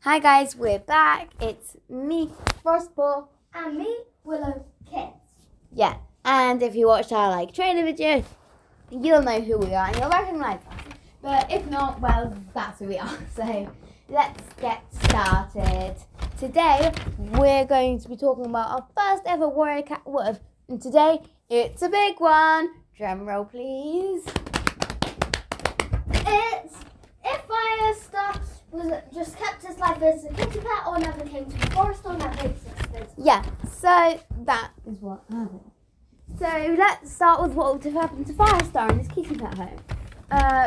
Hi guys, we're back. It's me, Frostball. And me, Willow Kids. Yeah, and if you watched our trailer video, you'll know who we are and you'll recognise us. But if not, well, that's who we are. So let's get started. Today we're going to be talking about our first ever warrior cat word. And today it's a big one. Drum roll, please. It's if Firestar was just kept his life as a kitty pet or never came to the forest or never existed. Yeah, so that is what happened. So let's start with what would have happened to Firestar in his kitty pet home.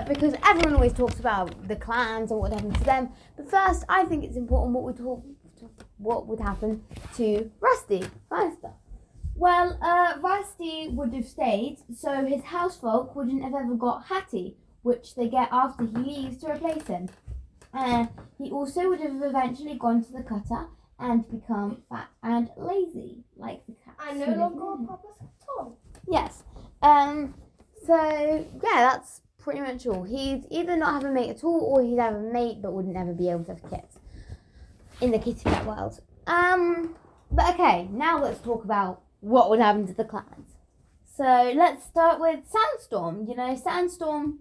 Because everyone always talks about the clans and what happened to them. But first, I think it's important what would happen to Rusty, Firestar. Well, Rusty would have stayed, so his housefolk wouldn't have ever got Hattie, which they get after he leaves to replace him. He also would have eventually gone to the cutter and become fat and lazy, like the cat. And no longer a proper Tom. Yes. So yeah, that's pretty much all. He'd either not have a mate at all, or he'd have a mate but would never be able to have kids in the kitty cat world. But okay, now let's talk about what would happen to the clans. So let's start with Sandstorm. You know, Sandstorm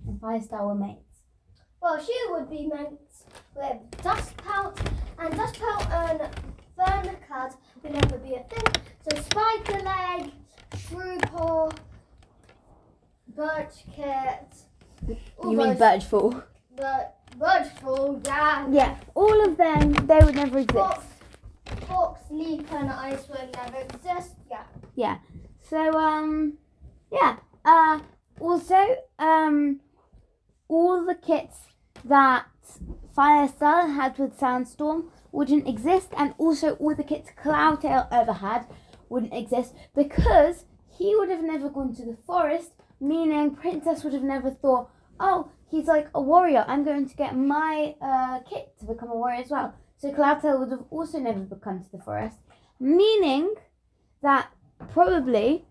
and Firestar were mates. Well, she would be mates with Dustpout, and Dustpout and Thunderclan would never be a thing. So Spider Leg, Shrewpaw, Birchkit. You mean Birchfall? Birchfall, yeah. Yeah, all of them, they would never exist. Fox, Leap, and Ice would never exist. Yeah. Yeah. So also all the kits that Firestar had with Sandstorm wouldn't exist, and also all the kits Cloudtail ever had wouldn't exist because he would have never gone to the forest, meaning Princess would have never thought, oh, he's like a warrior, I'm going to get my kit to become a warrior as well. So Cloudtail would have also never become to the forest, meaning that probably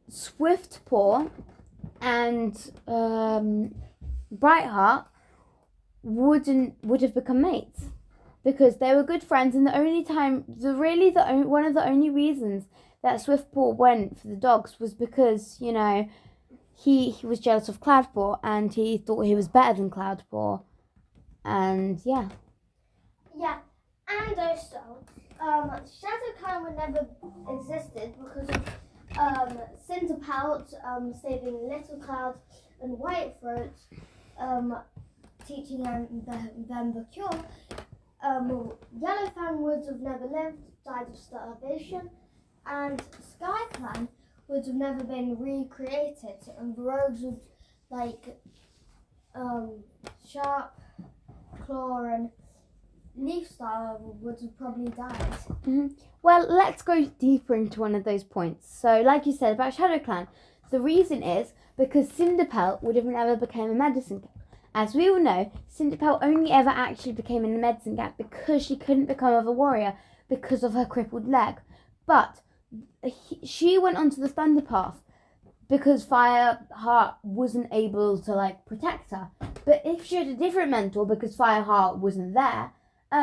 Swiftpaw and Brightheart would have become mates because they were good friends. And one of the only reasons that Swiftpaw went for the dogs was because, you know, he was jealous of Cloudpaw and he thought he was better than Cloudpaw. And yeah. Yeah, and also, Shadowclan would never existed because of Cinderpout saving Little Cloud and Whitethroat, teaching them the cure. Yellowfang would have never lived, died of starvation, and SkyClan would have never been recreated, and the rogues would Sharp, Claw, and Bluestar would have probably died. Mm-hmm. Well, let's go deeper into one of those points. So, like you said about ShadowClan, the reason is because Cinderpelt would have never become a medicine cat. As we all know, Cinderpelt only ever actually became a medicine cat because she couldn't become a warrior because of her crippled leg. But she went onto the Thunder Path because Fireheart wasn't able to protect her. But if she had a different mentor because Fireheart wasn't there,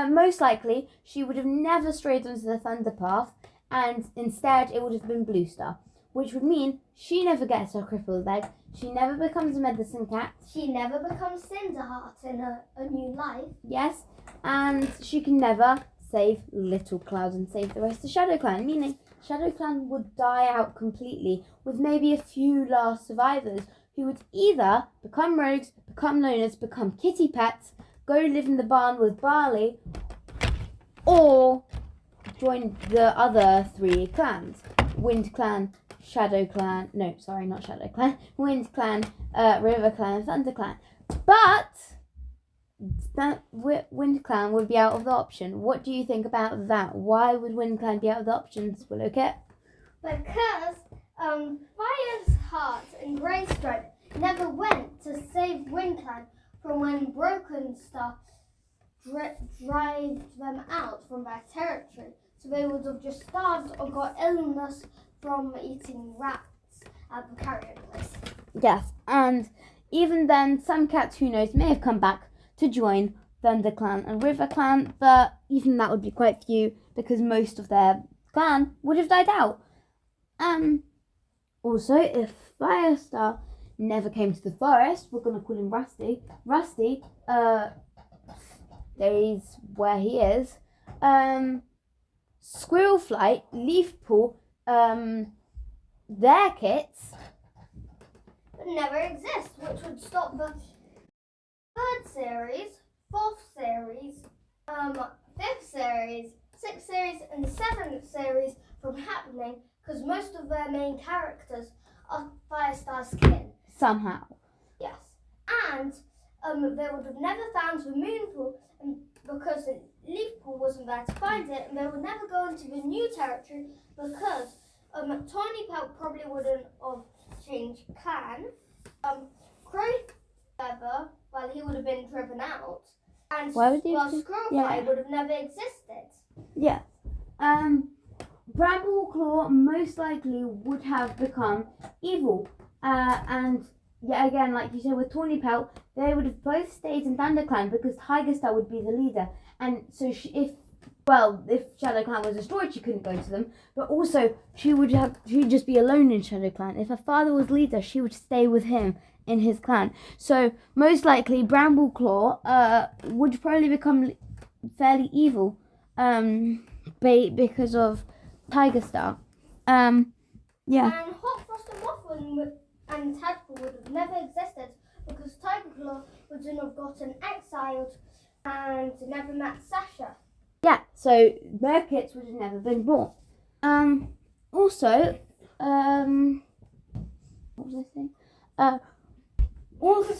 most likely she would have never strayed onto the Thunder Path, and instead it would have been Bluestar, which would mean she never gets her crippled leg, she never becomes a medicine cat. She never becomes Cinderheart in a new life. Yes, and she can never save Little Cloud and save the rest of ShadowClan, meaning ShadowClan would die out completely with maybe a few last survivors who would either become rogues, become loners, become kitty pets, go live in the barn with Barley, or join the other three clans. Wind Clan, Shadow Clan, no, sorry, not Shadow Clan, Wind Clan, River Clan, and Thunder Clan. But that Wind Clan would be out of the option. What do you think about that? Why would Wind Clan be out of the options, Willow Kit? Because Fireheart and Greystripe never went to save Wind Clan from when Broken Star drive them out from their territory. So they would have just starved or got illness from eating rats at the carrier place. Yes, and even then, some cats, who knows, may have come back to join Thunderclan and RiverClan, but even that would be quite few because most of their clan would have died out. Also, if Firestar never came to the forest, we're gonna call him Rusty. Rusty, stays where he is. Squirrel Flight, Leafpool, their kits would never exist, which would stop the 3rd series, 4th series, 5th series, 6th series, and 7th series from happening because most of their main characters are Firestar's kin. somehow. Yes. And they would have never found the Moonpool because the Leafpool wasn't there to find it, and they would never go into the new territory because Tawny Pelt probably wouldn't have changed clan. Crow Feather, well, he would have been driven out. And Squirrel Fly would have never existed. Yeah. Bramble most likely would have become evil. And yet again, like you said with Tawny Pelt, they would have both stayed in Thunderclan because Tigerstar would be the leader. And so if ShadowClan was destroyed, she couldn't go to them. But also, she'd just be alone in ShadowClan. If her father was leader, she would stay with him in his clan. So most likely, Bramble would probably become fairly evil, because of Tigerstar. Yeah. And Hot Frost and Mothman and Tadpole would have never existed because Tigerclaw wouldn't have gotten exiled and never met Sasha. Yeah, so their kits would have never been bought. Also, what was I saying? Also,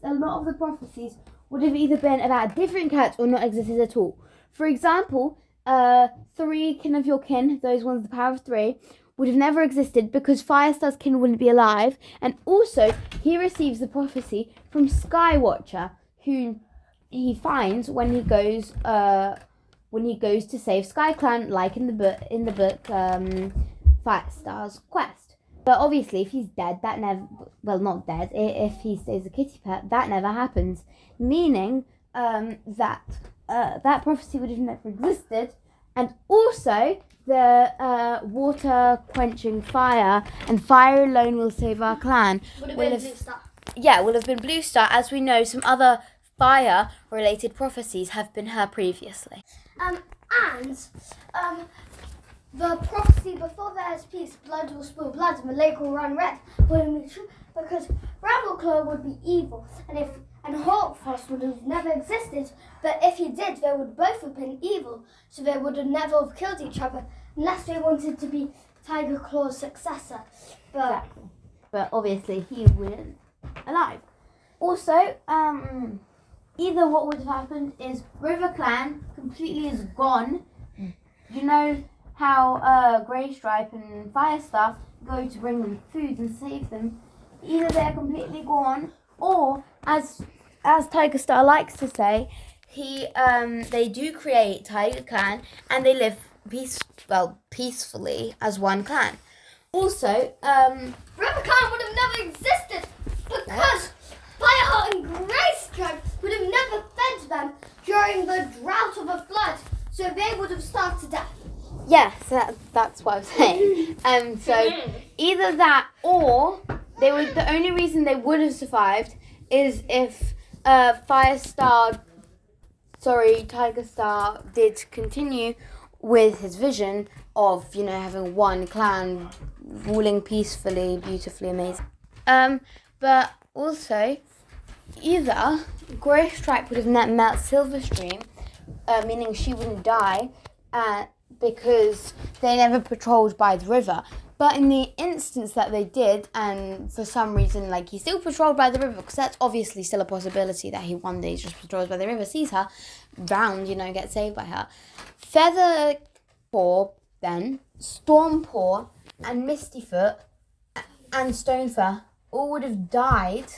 a lot of the prophecies would have either been about different cats or not existed at all. For example, 3 kin of your kin, those ones, the power of 3, would have never existed because Firestar's kin wouldn't be alive. And also, he receives the prophecy from Skywatcher, who he finds when he goes to save SkyClan, like in the book Firestar's Quest. But obviously, if he's dead, that never, well, not dead. If he stays a kitty pet, that never happens. Meaning that prophecy would have never existed, and also the water quenching fire and fire alone will save our clan Would have been Bluestar. Yeah, will have been Bluestar. As we know, some other fire-related prophecies have been her previously. The prophecy before there is peace, blood will spill blood and the lake will run red wouldn't be true because Brambleclaw would be evil and Hawkfrost would have never existed, but if he did, they would both have been evil, so they would have never have killed each other unless they wanted to be Tigerclaw's successor. But obviously he wasn't alive. Also, either what would have happened is RiverClan completely is gone. You know how Greystripe and Firestar go to bring them food and save them. Either they're completely gone, or as Tigerstar likes to say, they do create Tigerclan and they live peacefully as one clan. Also, RiverClan would have never existed because Fireheart and Greystripe would have never fed them during the drought of a flood, so they would have starved to death. Yes, that's what I'm saying. So either that or the only reason they would have survived is if Tigerstar did continue with his vision of, having one clan ruling peacefully, beautifully, amazing. But also, either Greystripe would have met Silverstream, meaning she wouldn't die, because they never patrolled by the river. But in the instance that they did, and for some reason, he still patrolled by the river, because that's obviously still a possibility that he one day just patrols by the river, sees her, drowned, gets saved by her. Featherpaw, then, Stormpaw, and Mistyfoot, and Stonefur all would have died,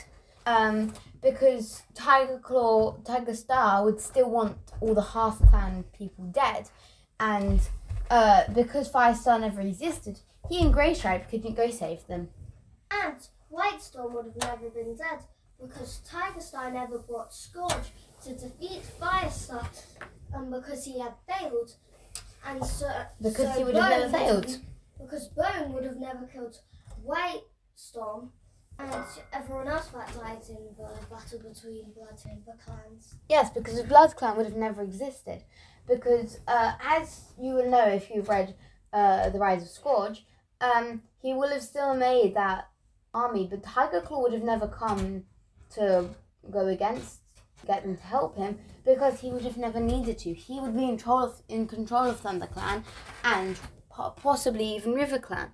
because Tigerstar would still want all the half-clan people dead. And because Firestar never existed, he and Greystripe couldn't go save them. And Whitestorm would have never been dead because Tigerstar never brought Scourge to defeat Firestar, because he had failed, and Because so he would have never Bone failed. Because Bone would have never killed White Storm, and everyone else that died in the battle between Blood and the clans. Yes, because the Blood Clan would have never existed. Because as you will know if you've read The Rise of Scourge, he will have still made that army, but Tigerclaw would have never come to go get them to help him, because he would have never needed to. He would be in control of Thunderclan and possibly even River Clan,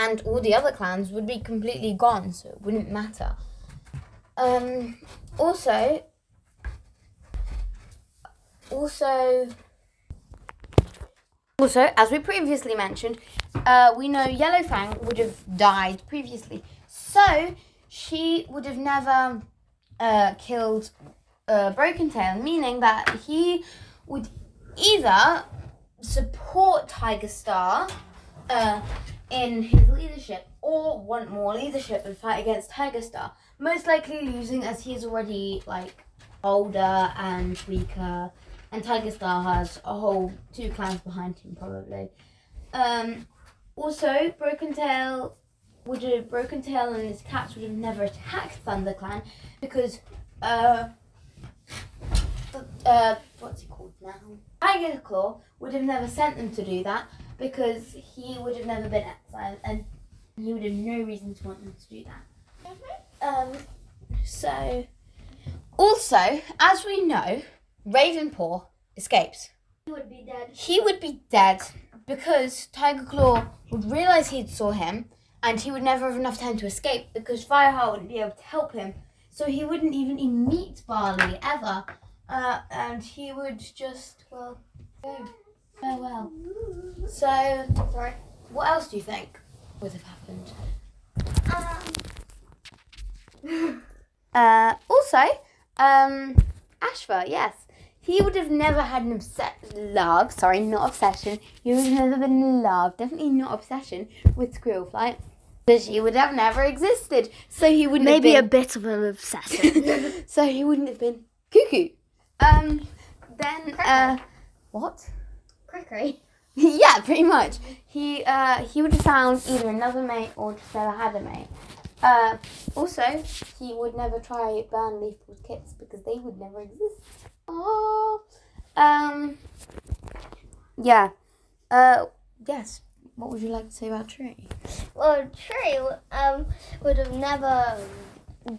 and all the other clans would be completely gone, so it wouldn't matter. Also, as we previously mentioned, we know Yellowfang would have died previously, so she would have never killed Broken Tail, meaning that he would either support Tigerstar in his leadership or want more leadership and fight against Tigerstar, most likely losing as he is already older and weaker, and Tigerstar has a whole 2 clans behind him probably. Also, Broken Tail and his cats would have never attacked ThunderClan because what's he called now? Tigerclaw would have never sent them to do that, because he would have never been exiled and he would have no reason to want them to do that. So, also, as we know, Ravenpaw escapes. He would be dead because Tigerclaw would realise he'd saw him, and he would never have enough time to escape because Fireheart wouldn't be able to help him. So he wouldn't even meet Barley ever, and he would just, go farewell. So, sorry, what else do you think would have happened? Also, Ashfur, yes. He would have never had an love, sorry, not obsession. He would have never been in love, definitely not obsession, with Squirrelflight. But she would have never existed. So he wouldn't have been... Maybe a bit of an obsession. So he wouldn't have been cuckoo. What? Crickery. Yeah, pretty much. He would have found either another mate or just never had a mate. Also, he would never try burn Leafpool's kits because they would never exist. Oh. Yeah. Yes. What would you like to say about Tree? Well, Tree would have never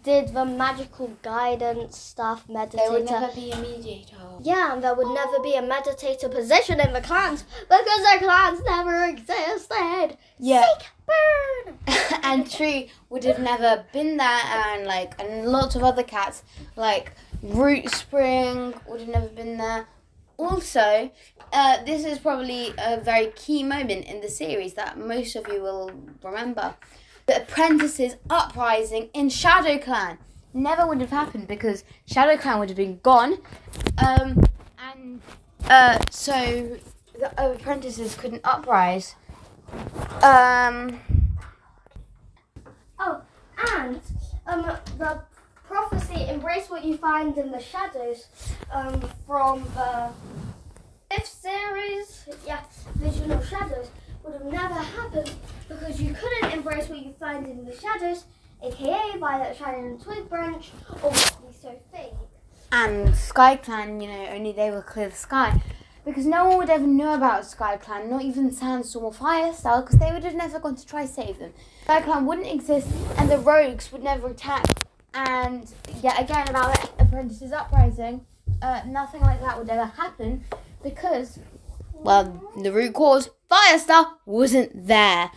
did the magical guidance stuff, meditator. There would never be a mediator. Yeah, and there would never be a meditator position in the clans because the clans never existed. Yeah. Seek, burn. And Tree would have never been there, and lots of other cats like Root Spring would have never been there. Also, this is probably a very key moment in the series that most of you will remember. The apprentices uprising in Shadow Clan never would have happened because Shadow Clan would have been gone, so the apprentices couldn't uprise. The prophecy, embrace what you find in the shadows, from the 5th series, Vision of Shadows, would have never happened because you couldn't embrace what you find in the shadows, aka Violet Shining Twig Branch, or what we so fake. And Sky Clan, only they will clear the sky. Because no one would ever know about Sky Clan, not even Sandstorm or Firestar, because they would have never gone to try save them. Sky Clan wouldn't exist, and the rogues would never attack. And yet again, about the apprentices uprising, nothing like that would ever happen, because, the root cause, Firestar, wasn't there.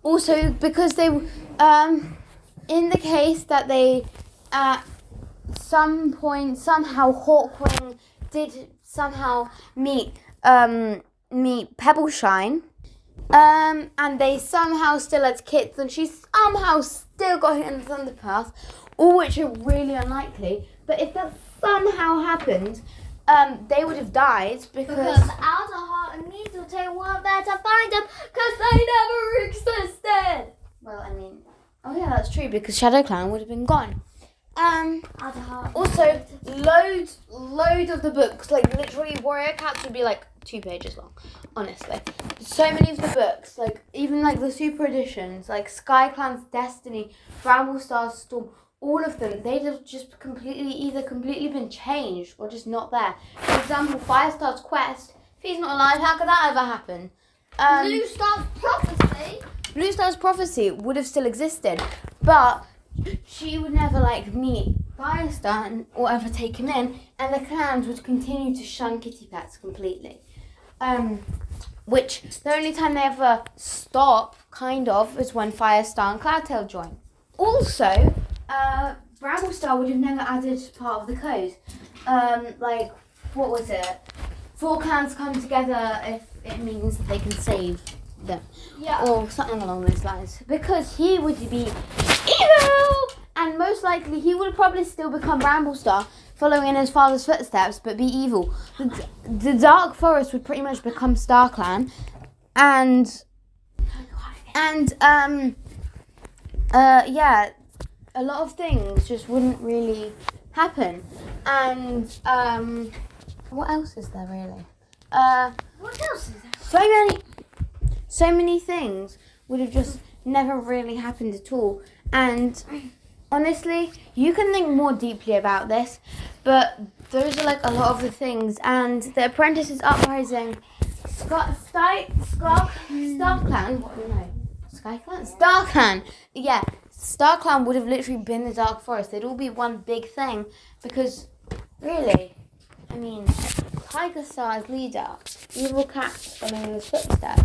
Also, because they, in the case that they, at some point, somehow Hawkwing did somehow meet Pebbleshine, and they somehow still had kits, and she somehow still got hit in the Thunder Path, all which are really unlikely. But if that somehow happened, they would have died because Outerheart and Needletail weren't there to find them because they never existed. Well, oh yeah, that's true, because Shadow Clan would have been gone. Also, loads of the books, like literally Warrior Cats would be like 2 pages long, honestly. So many of the books, like even like the super editions, like Sky Clan's Destiny, Bramblestar's Storm, all of them, they'd have just completely been changed or just not there. For example, Firestar's Quest, if he's not alive, how could that ever happen? Bluestar's Prophecy. Bluestar's Prophecy would have still existed, but she would never like meet Firestar or ever take him in, and the clans would continue to shun kitty pets completely. Which the only time they ever stop, kind of, is when Firestar and Cloudtail join. Also, Bramblestar would have never added part of the code. Like, what was it? 4 clans come together if it means that they can save them. Yeah. Or something along those lines. Because he would be evil! And most likely he would probably still become Bramblestar, following in his father's footsteps, but be evil. The Dark Forest would pretty much become StarClan. Yeah, a lot of things just wouldn't really happen. And, what else is there really? What else is there? So many things would have just never really happened at all. And honestly, you can think more deeply about this, but those are like a lot of the things. And the Apprentice is uprising. StarClan. Yeah, StarClan would have literally been the Dark Forest. They'd all be one big thing because, really, I mean, Tigerstar as leader, evil cats following in his footsteps.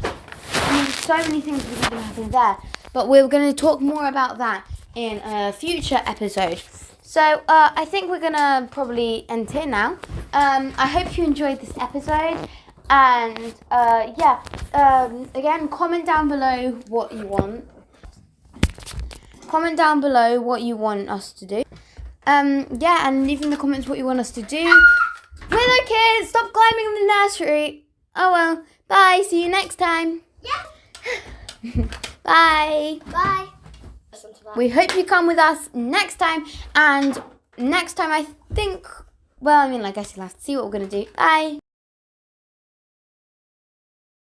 I mean, so many things would have happened there. But we're going to talk more about that in a future episode. So I think we're going to probably end here now. I hope you enjoyed this episode. And again, comment down below what you want. Comment down below what you want us to do. And leave in the comments what you want us to do. Willow kids, stop climbing in the nursery. Oh well, bye. See you next time. Yeah. Bye. Bye. We hope you come with us next time. And next time I think, well, I mean, like I guess you'll have to see what we're going to do. Bye.